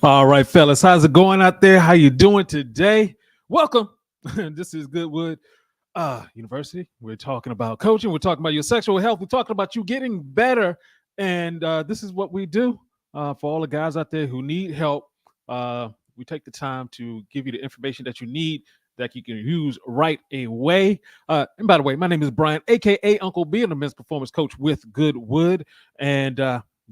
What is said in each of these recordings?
All right, fellas, how's it going out there? How you doing today? Welcome. This is Goodwood University. We're talking about coaching. We're talking about your sexual health. We're talking about you getting better. And this is what we do for all the guys out there who need help. We take the time to give you the information that you need that you can use right away. And by the way, my name is Brian, aka Uncle B, and I'm a men's performance coach with Goodwood. And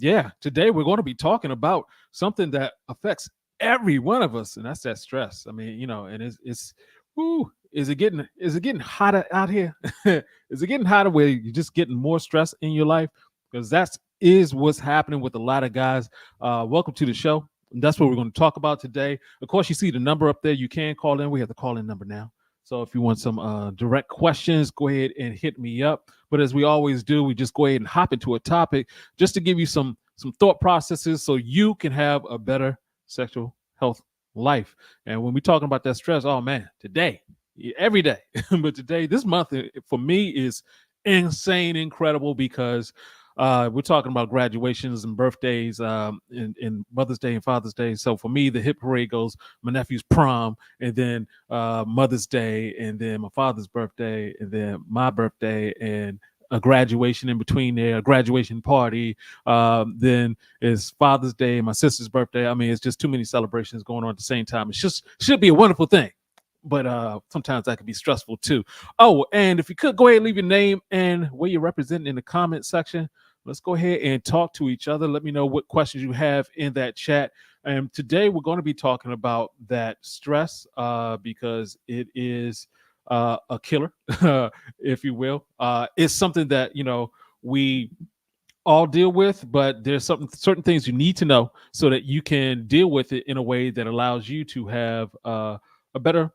yeah, today we're going to be talking about something that affects every one of us, and that's that stress. I mean, and it's whoo, is it getting hotter out here? Is it getting hotter where you're just getting more stress in your life? Because that's is what's happening with a lot of guys. Welcome to the show. And that's what we're going to talk about today. Of course, you see the number up there. You can call in. We have the call in number now. So if you want some direct questions, go ahead and hit me up. But as we always do, we just go ahead and hop into a topic just to give you some thought processes so you can have a better sexual health life. And when we're talking about that stress, oh man, today, every day, but today, this month for me is insane, incredible because we're talking about graduations and birthdays, and Mother's Day and Father's Day. So for me, the hit parade goes my nephew's prom, and then Mother's Day, and then my father's birthday, and then my birthday, and a graduation in between there, a graduation party. Then it's Father's Day, my sister's birthday. I mean, it's just too many celebrations going on at the same time. It's just should be a wonderful thing. But sometimes that can be stressful too. Oh, and if you could go ahead and leave your name and where you're representing in the comment section, let's go ahead and talk to each other. Let me know what questions you have in that chat. And today we're going to be talking about that stress because it is a killer, if you will. It's something that, we all deal with, but there's certain things you need to know so that you can deal with it in a way that allows you to have a better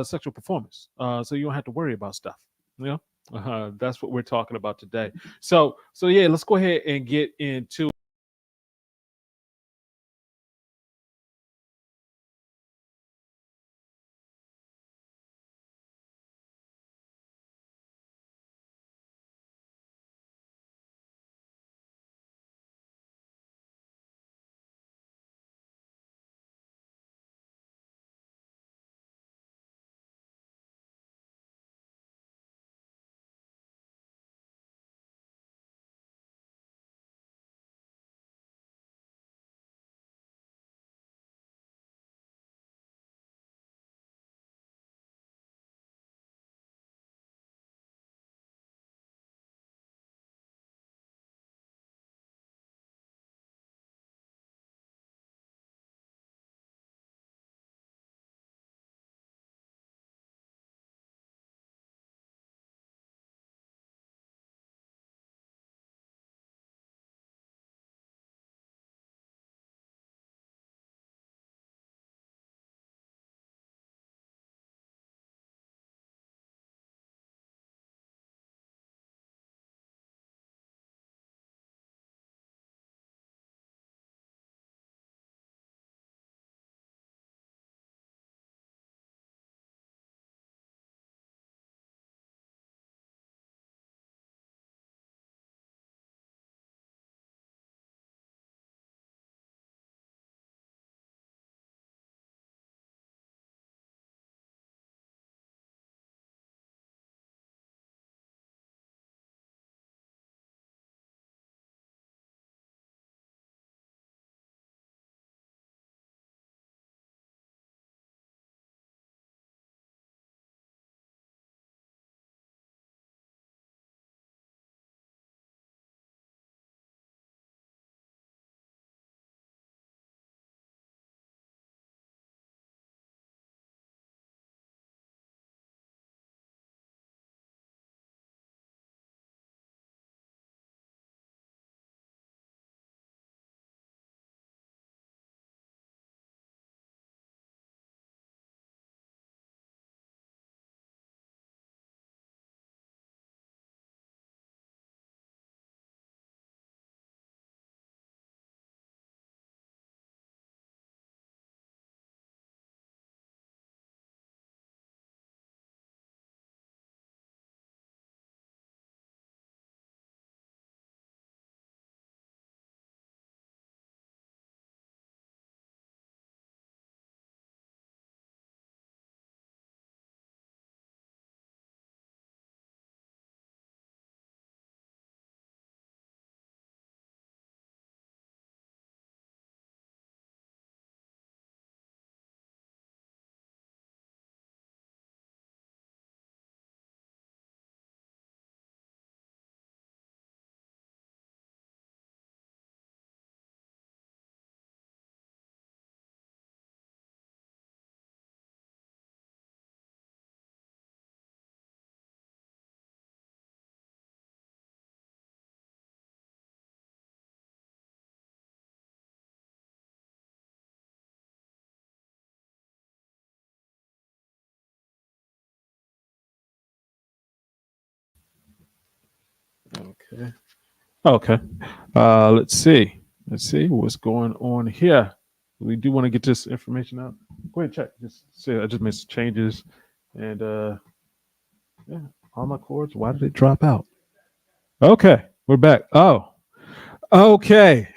sexual performance. So you don't have to worry about stuff. You know, that's what we're talking about today. So yeah, let's go ahead and get into Okay. Okay. Let's see. Let's see what's going on here. We do want to get this information out. Go ahead and check. Just see. I just made some changes, and yeah, all my cords. Why did it drop out? Okay, we're back. Oh, okay.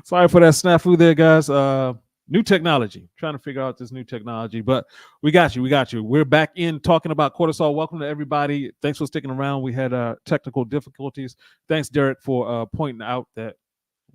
Sorry for that snafu there, guys. New technology. Trying to figure out this new technology, but we got you. We got you. We're back in talking about cortisol. Welcome to everybody. Thanks for sticking around. We had technical difficulties. Thanks, Derek, for pointing out that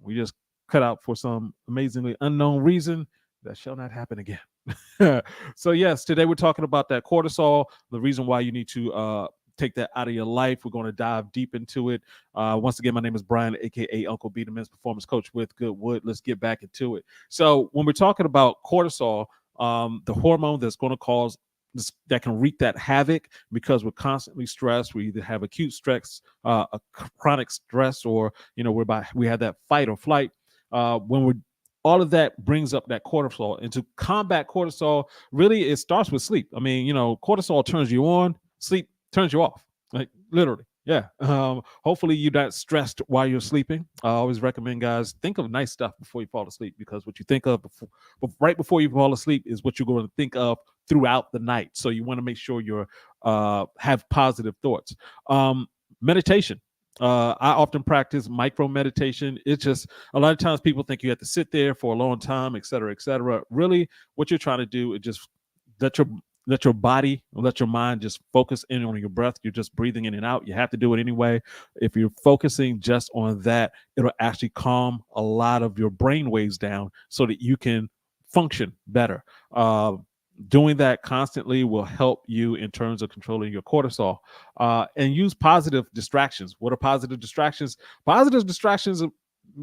we just cut out for some amazingly unknown reason that shall not happen again. So yes, today we're talking about that cortisol, the reason why you need to take that out of your life. We're going to dive deep into it. Once again, my name is Brian, aka Uncle B, the men's performance coach with Goodwood. Let's get back into it. So when we're talking about cortisol, the hormone that's going to cause this, that can wreak that havoc because we're constantly stressed. We either have acute stress, a chronic stress, or we have that fight or flight. When we're all of that brings up that cortisol, and to combat cortisol, really it starts with sleep. I mean, cortisol turns you on, sleep turns you off, like literally. Yeah. Hopefully you're not stressed while you're sleeping. I always recommend guys think of nice stuff before you fall asleep, because what you think of right before you fall asleep is what you're going to think of throughout the night. So you want to make sure you're have positive thoughts. Meditation. I often practice micro meditation. It's just a lot of times people think you have to sit there for a long time, et cetera, et cetera. Really, what you're trying to do is just let your body, let your mind just focus in on your breath. You're just breathing in and out. You have to do it anyway. If you're focusing just on that, it'll actually calm a lot of your brain waves down so that you can function better. Doing that constantly will help you in terms of controlling your cortisol. And use positive distractions. What are positive distractions? Positive distractions are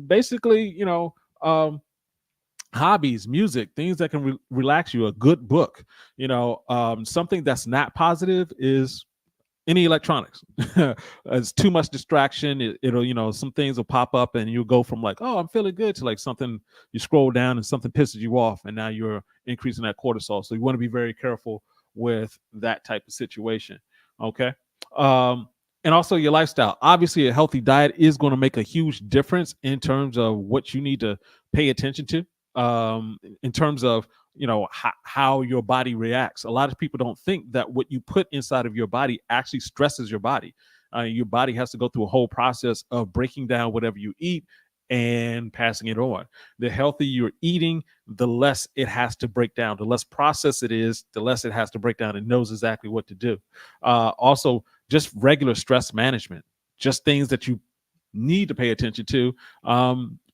basically, hobbies, music, things that can relax you, a good book. Something that's not positive is any electronics. It's too much distraction. It'll, some things will pop up and you'll go from like, oh, I'm feeling good, to like something, you scroll down and something pisses you off, and now you're increasing that cortisol. So you want to be very careful with that type of situation. Okay. And also your lifestyle. Obviously, a healthy diet is going to make a huge difference in terms of what you need to pay attention to. In terms of how your body reacts. A lot of people don't think that what you put inside of your body actually stresses your body. Your body has to go through a whole process of breaking down whatever you eat and passing it on. The healthier you're eating, the less it has to break down. The less processed it is, the less it has to break down. It knows exactly what to do. Also, just regular stress management, just things that you need to pay attention to.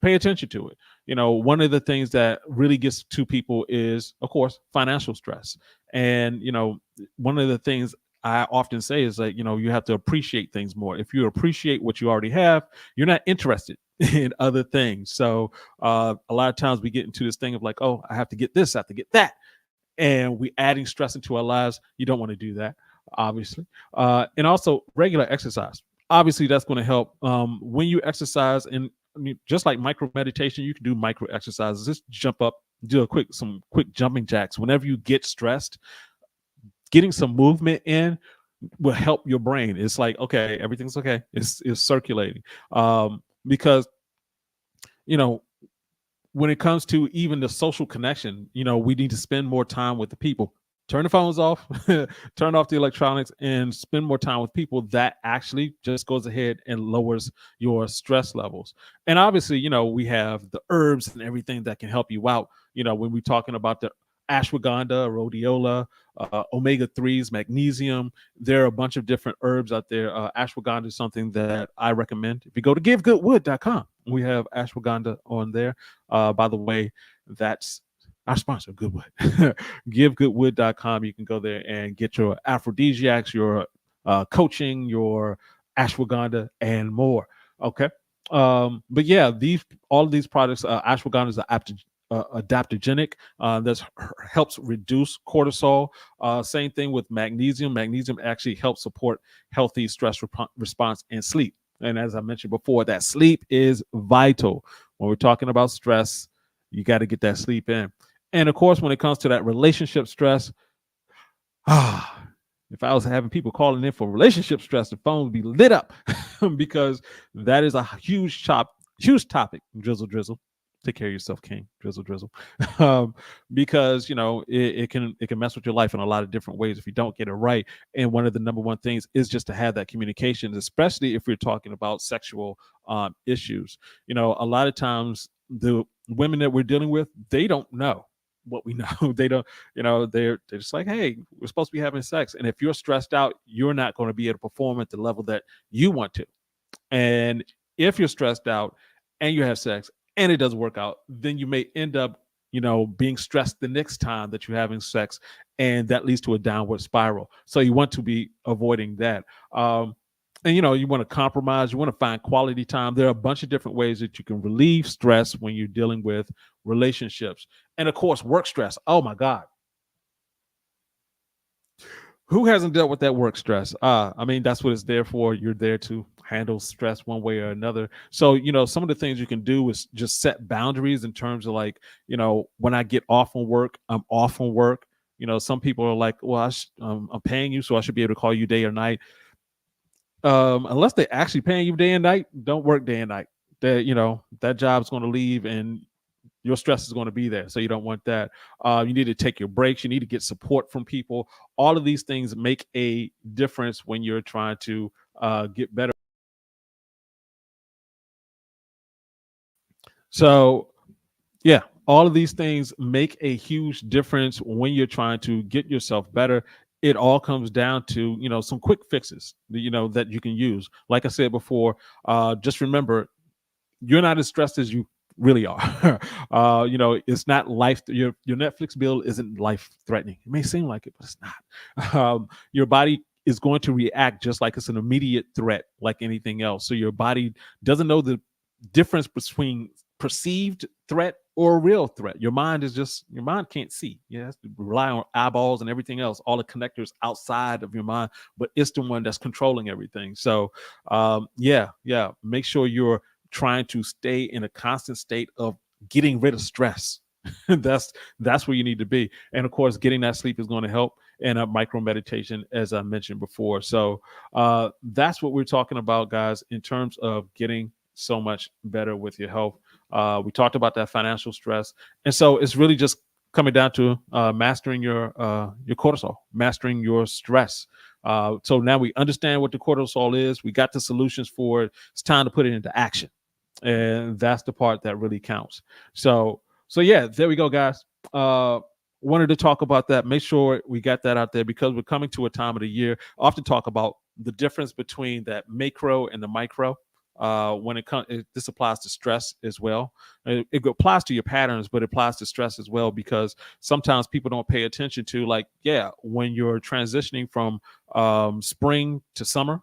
Pay attention to it. One of the things that really gets to people is, of course, financial stress. And, one of the things I often say is like, you have to appreciate things more. If you appreciate what you already have, you're not interested in other things. So a lot of times we get into this thing of like, oh, I have to get this, I have to get that. And we adding stress into our lives. You don't want to do that, obviously. And also regular exercise. Obviously, that's going to help when you exercise. And just like micro meditation, you can do micro exercises. Just jump up, do some quick jumping jacks. Whenever you get stressed, getting some movement in will help your brain. It's like, okay, everything's okay. It's circulating. Because, when it comes to even the social connection, we need to spend more time with the people. Turn the phones off, turn off the electronics, and spend more time with people. That actually just goes ahead and lowers your stress levels. And obviously, we have the herbs and everything that can help you out. When we're talking about the ashwagandha, rhodiola, omega-3s, magnesium, there are a bunch of different herbs out there. Ashwagandha is something that I recommend. If you go to givegoodwood.com, we have ashwagandha on there. By the way, that's our sponsor, Goodwood. GiveGoodwood.com. You can go there and get your aphrodisiacs, your coaching, your ashwagandha, and more. Okay. But yeah, all of these products, ashwagandha is adaptogenic. That helps reduce cortisol. Same thing with magnesium. Magnesium actually helps support healthy stress response and sleep. And as I mentioned before, that sleep is vital. When we're talking about stress, you got to get that sleep in. And of course, when it comes to that relationship stress, if I was having people calling in for relationship stress, the phone would be lit up because that is a huge topic. Drizzle, drizzle. Take care of yourself, King. Drizzle, drizzle. um, because it can mess with your life in a lot of different ways if you don't get it right. And one of the number one things is just to have that communication, especially if we're talking about sexual issues. A lot of times the women that we're dealing with, they don't know what we know. They don't, they're just like, hey, we're supposed to be having sex. And if you're stressed out, you're not going to be able to perform at the level that you want to. And if you're stressed out and you have sex and it doesn't work out, then you may end up, being stressed the next time that you're having sex, and that leads to a downward spiral. So you want to be avoiding that. And you want to compromise, you want to find quality time. There are a bunch of different ways that you can relieve stress when you're dealing with relationships. And of course, work stress. Oh my God. Who hasn't dealt with that work stress? That's what it's there for. You're there to handle stress one way or another. So, some of the things you can do is just set boundaries in terms of like, when I get off on work, I'm off on work. Some people are like, well, I'm paying you, so I should be able to call you day or night. Unless they're actually paying you day and night, don't work day and night. That job's going to leave and your stress is going to be there. So you don't want that. You need to take your breaks. You need to get support from people. All of these things make a difference when you're trying to get better. So, yeah, all of these things make a huge difference when you're trying to get yourself better. It all comes down to, some quick fixes, that you can use. Like I said before, just remember, you're not as stressed as you really are. It's not life. Your Netflix bill isn't life threatening. It may seem like it, but it's not. Your body is going to react just like it's an immediate threat, like anything else. So your body doesn't know the difference between perceived threat or a real threat. Your mind can't see. You have to rely on eyeballs and everything else, all the connectors outside of your mind, but it's the one that's controlling everything. So make sure you're trying to stay in a constant state of getting rid of stress. that's where you need to be. And of course, getting that sleep is going to help, and a micro meditation, as I mentioned before. So that's what we're talking about, guys, in terms of getting so much better with your health. We talked about that financial stress. And so it's really just coming down to mastering your cortisol, mastering your stress. So now we understand what the cortisol is. We got the solutions for it. It's time to put it into action. And that's the part that really counts. So yeah, there we go, guys. Wanted to talk about that. Make sure we got that out there because we're coming to a time of the year. I often talk about the difference between that macro and the micro. When this applies to stress as well. It applies to your patterns, but it applies to stress as well, because sometimes people don't pay attention to, like, when you're transitioning from spring to summer,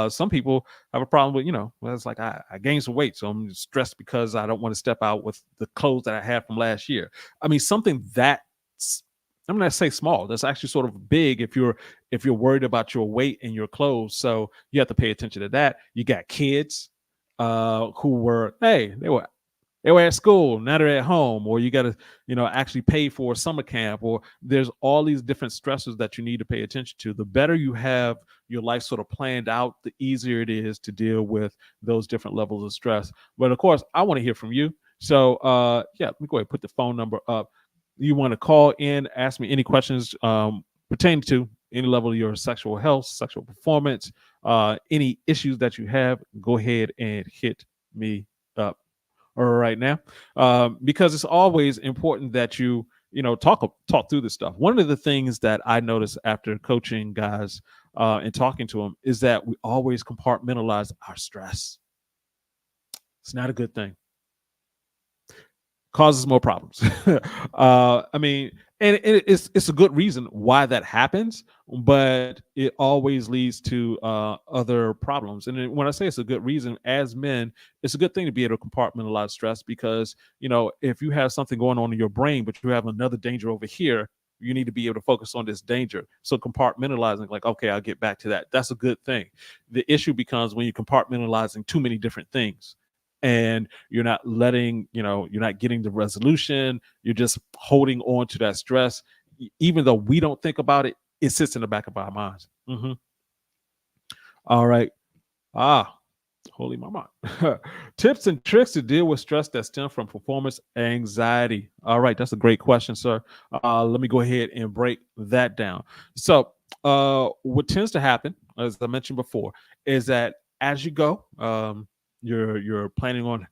some people have a problem with, it's like I gained some weight, so I'm stressed because I don't want to step out with the clothes that I had from last year. Something that's, I'm going to say small, that's actually sort of big if you're worried about your weight and your clothes. So you have to pay attention to that. You got kids who were, they were at school, now they're at home, or you got to, actually pay for summer camp, or there's all these different stressors that you need to pay attention to. The better you have your life sort of planned out, the easier it is to deal with those different levels of stress. But of course, I want to hear from you. So let me go ahead and put the phone number up. You want to call in, ask me any questions pertaining to any level of your sexual health, sexual performance, any issues that you have, go ahead and hit me up right now, because it's always important that you talk through this stuff. One of the things that I noticed after coaching guys and talking to them is that we always compartmentalize our stress. It's not a good thing. Causes more problems. And it's a good reason why that happens, but it always leads to other problems. And when I say it's a good reason, as men, it's a good thing to be able to compartmentalize stress, because if you have something going on in your brain, but you have another danger over here, you need to be able to focus on this danger. So compartmentalizing, like, okay, I'll get back to that. That's a good thing. The issue becomes when you're compartmentalizing too many different things, and you're not letting, you're not getting the resolution. You're just holding on to that stress. Even though we don't think about it, it sits in the back of our minds. All right. Holy mama. Tips and tricks to deal with stress that stem from performance anxiety. All right, that's a great question, sir. Let me go ahead and break that down. So, what tends to happen, as I mentioned before, is that as you go, you're planning on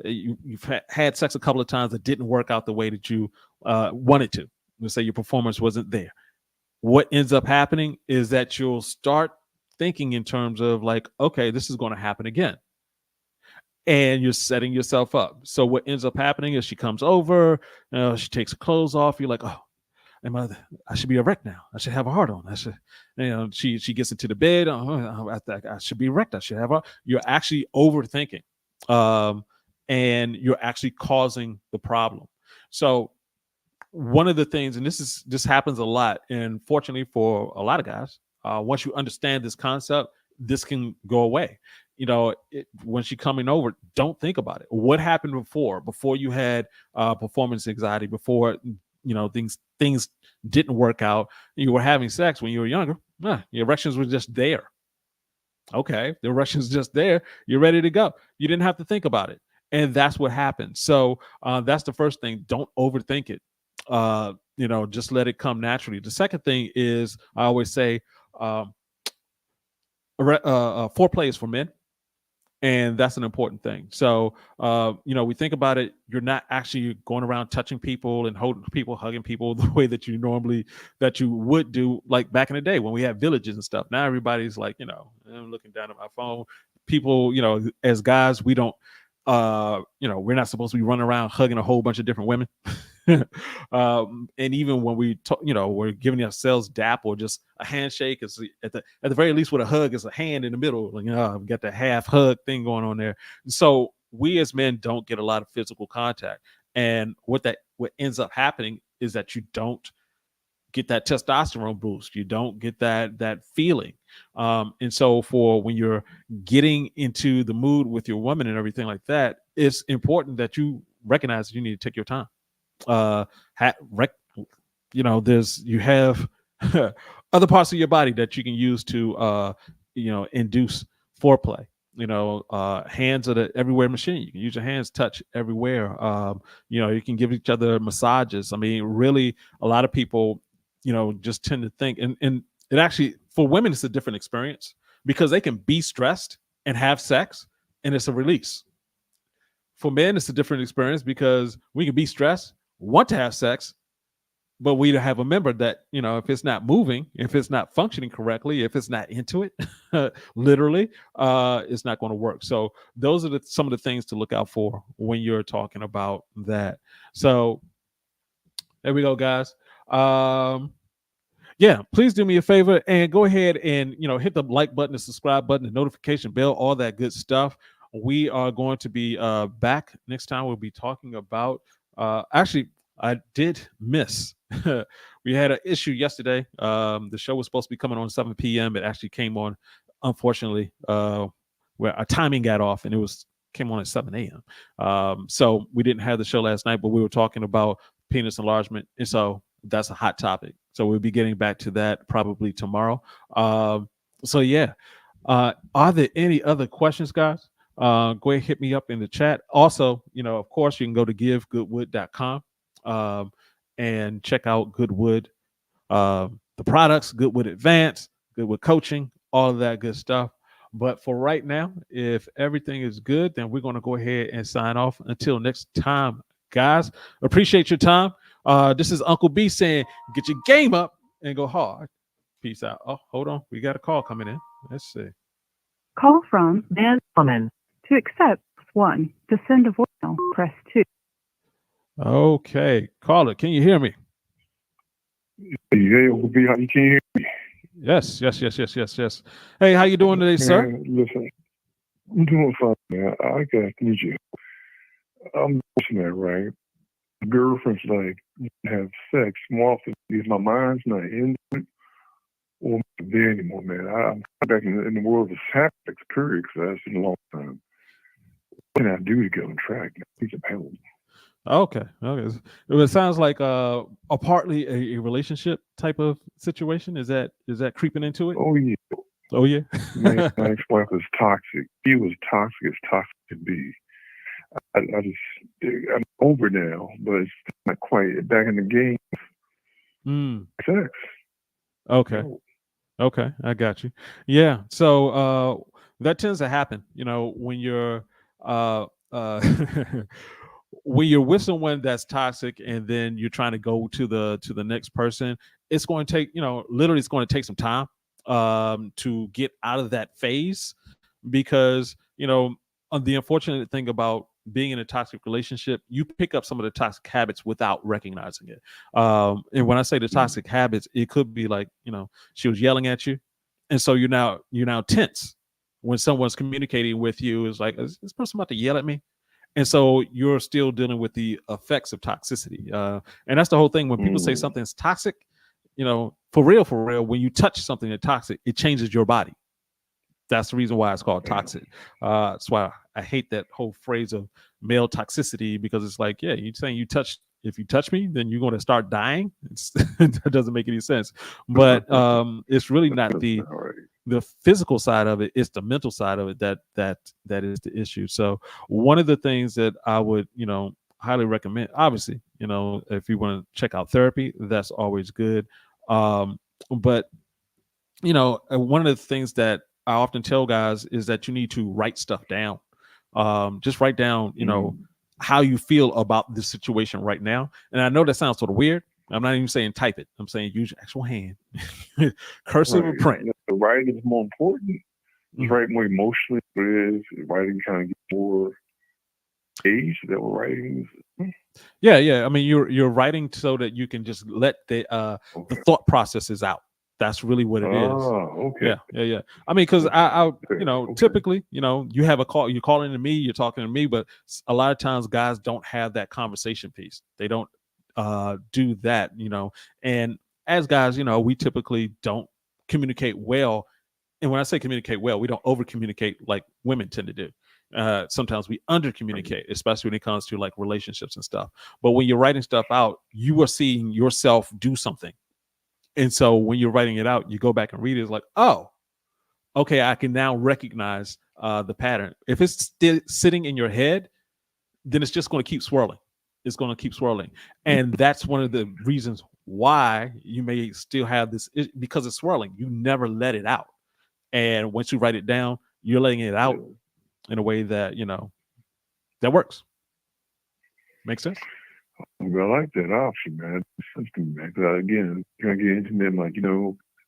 you've had sex a couple of times that didn't work out the way that you wanted to. Let's say your performance wasn't there. What ends up happening is that you'll start thinking in terms of like, okay, this is going to happen again. And you're setting yourself up. So what ends up happening is she comes over, she takes her clothes off. You're like, oh, I should be erect now. I should have a heart on. I should, she gets into the bed. I should be erect. I should have a. You're actually overthinking, and you're actually causing the problem. So one of the things, and this happens a lot, and fortunately for a lot of guys, once you understand this concept, this can go away. When she coming over, don't think about it. What happened before you had performance anxiety, before things didn't work out, you were having sex when you were younger, the erections were just there. Okay, the erections just there, you're ready to go. You didn't have to think about it. And that's what happened. So that's the first thing. Don't overthink it. Just let it come naturally. The second thing is, I always say, foreplay is for men. And that's an important thing. So, we think about it. You're not actually going around touching people and holding people, hugging people the way that you would do like back in the day when we had villages and stuff. Now everybody's like, I'm looking down at my phone. People, as guys, we don't, we're not supposed to be running around hugging a whole bunch of different women. And even when we talk, we're giving ourselves dap or just a handshake. Is at the very least with a hug is a hand in the middle. Like, we've got the half hug thing going on there. So we as men don't get a lot of physical contact. And what ends up happening is that you don't get that testosterone boost. You don't get that feeling. And so for when you're getting into the mood with your woman and everything like that, it's important that you recognize that you need to take your time. You have other parts of your body that you can use to induce foreplay. Hands are the everywhere machine. You can use your hands, touch everywhere. You can give each other massages. I mean, really, a lot of people just tend to think, and it actually, for women, it's a different experience because they can be stressed and have sex and it's a release. For men, it's a different experience because we can be stressed, want to have sex, but we have remembered that, if it's not moving, if it's not functioning correctly, if it's not into it, literally, it's not going to work. So those are some of the things to look out for when you're talking about that. So there we go, guys. Please do me a favor and go ahead and, hit the like button, the subscribe button, the notification bell, all that good stuff. We are going to be back next time. We'll be talking about, actually, I did miss. We had an issue yesterday. The show was supposed to be coming on 7 p.m. It actually came on, unfortunately, where our timing got off and came on at 7 a.m. So we didn't have the show last night, but we were talking about penis enlargement. And so that's a hot topic. So we'll be getting back to that probably tomorrow. Are there any other questions, guys? Go ahead, hit me up in the chat. Also, of course, you can go to givegoodwood.com and check out Goodwood, the products, Goodwood Advanced, Goodwood Coaching, all of that good stuff. But for right now, if everything is good, then we're going to go ahead and sign off. Until next time, guys, appreciate your time. This is Uncle B saying, get your game up and go hard. Peace out. Oh, hold on. We got a call coming in. Let's see. Call from Dan Woman. To accept, 1. To send a voicemail, press 2. Okay. Caller, can you hear me? Hey, Uncle B, how you can hear me? Yes. Hey, how you doing today, sir? Listen, I'm doing fine, man. I got need you. I'm listening, right? Girlfriend's like, you can have sex more often because my mind's not into it or there anymore, man. I'm back in the world of sex, period, because that's been a long time. What can I do to get on track? Need some help. Okay. Okay. It sounds like a partly a relationship type of situation. Is that creeping into it? Oh yeah, Oh yeah. man, my ex-wife was toxic. She was toxic as toxic could be. I'm over now, but it's not quite back in the game. Mm, Sex. okay. No. Okay. I got you. Yeah. So that tends to happen, when you're uh when you're with someone that's toxic and then you're trying to go to the next person. It's going to take, literally it's going to take some time to get out of that phase, because the unfortunate thing about being in a toxic relationship, you pick up some of the toxic habits without recognizing it. And when I say the Mm. toxic habits, it could be like, she was yelling at you, and so you're now tense when someone's communicating with you. Is like, is this person about to yell at me? And so you're still dealing with the effects of toxicity. And that's the whole thing. When people say Mm. something's toxic, for real, when you touch something that's toxic, it changes your body. That's the reason why it's called Damn. toxic. That's why I hate that whole phrase of male toxicity, because it's like, yeah, you're saying if you touch me, then you're going to start dying. That doesn't make any sense. But it's really not That's the not right. the physical side of it. It's the mental side of it that is the issue. So one of the things that I would highly recommend, obviously, if you want to check out therapy, that's always good. But one of the things that I often tell guys is that you need to write stuff down. Just write down, Mm. how you feel about this situation right now. And I know that sounds sort of weird. I'm not even saying type it. I'm saying use your actual hand, cursive or Right. print. The writing is more important. It's Mhm. right more emotionally than it is. Writing kind of gets more age that we're writing. Yeah, yeah. I mean, you're writing so that you can just let the Okay. thought processes out. That's really what it is. Okay. Yeah, yeah, yeah. I mean, because Okay. I Okay. typically, you have a call, you're calling to me, you're talking to me, but a lot of times guys don't have that conversation piece. They don't do that, and as guys, we typically don't communicate well. And when I say communicate well, we don't over communicate like women tend to do. Sometimes we under communicate, especially when it comes to like relationships and stuff. But when you're writing stuff out, you are seeing yourself do something. And so when you're writing it out, you go back and read it. It's like, oh, okay, I can now recognize the pattern. If it's still sitting in your head, then it's just going to keep swirling. It's going to keep swirling. And that's one of the reasons why you may still have this, because it's swirling. You never let it out. And once you write it down, you're letting it out in a way that, that works. Makes sense? Well, I like that option, man. Something, man. 'Cause again, can I get intimate? I'm like,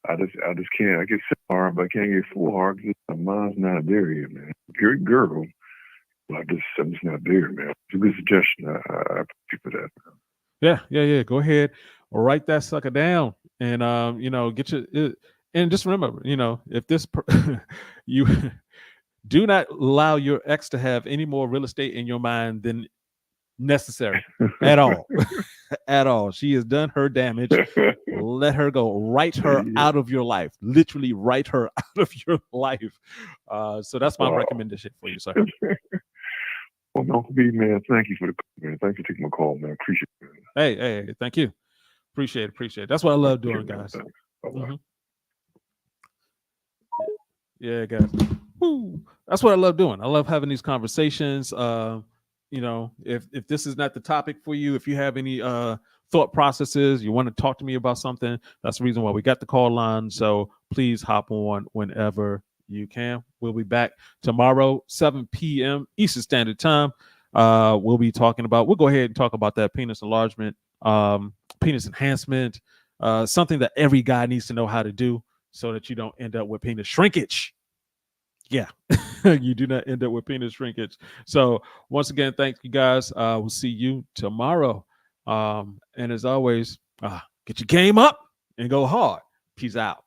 I just can't. I get so hard, but I can't get full hard because my mind's not there yet, man. Great girl, but I'm just not there, man. It's a good suggestion. I appreciate you for that. Yeah, yeah, yeah. Go ahead, write that sucker down, and get your. And just remember, if you do not allow your ex to have any more real estate in your mind than necessary at all. At all. She has done her damage. Let her go. Write her Yeah. out of your life. Literally write her out of your life. So that's my Wow. recommendation for you, sir. Well, Uncle B, man, thank you for the call, man. Thanks for taking my call, man. Appreciate it. Man. Hey, thank you. Appreciate it. That's what I love doing, guys. Thanks. Bye-bye. Mhm. Yeah, guys. Woo. That's what I love doing. I love having these conversations. If this is not the topic for you, if you have any thought processes, you want to talk to me about something, that's the reason why we got the call line. So please hop on whenever you can. We'll be back tomorrow, 7 p.m. Eastern Standard Time. We'll go ahead and talk about that penis enlargement, penis enhancement, something that every guy needs to know how to do so that you don't end up with penis shrinkage. Yeah, you do not end up with penis shrinkage. So once again, thank you guys. We'll see you tomorrow. And as always, get your game up and go hard. Peace out.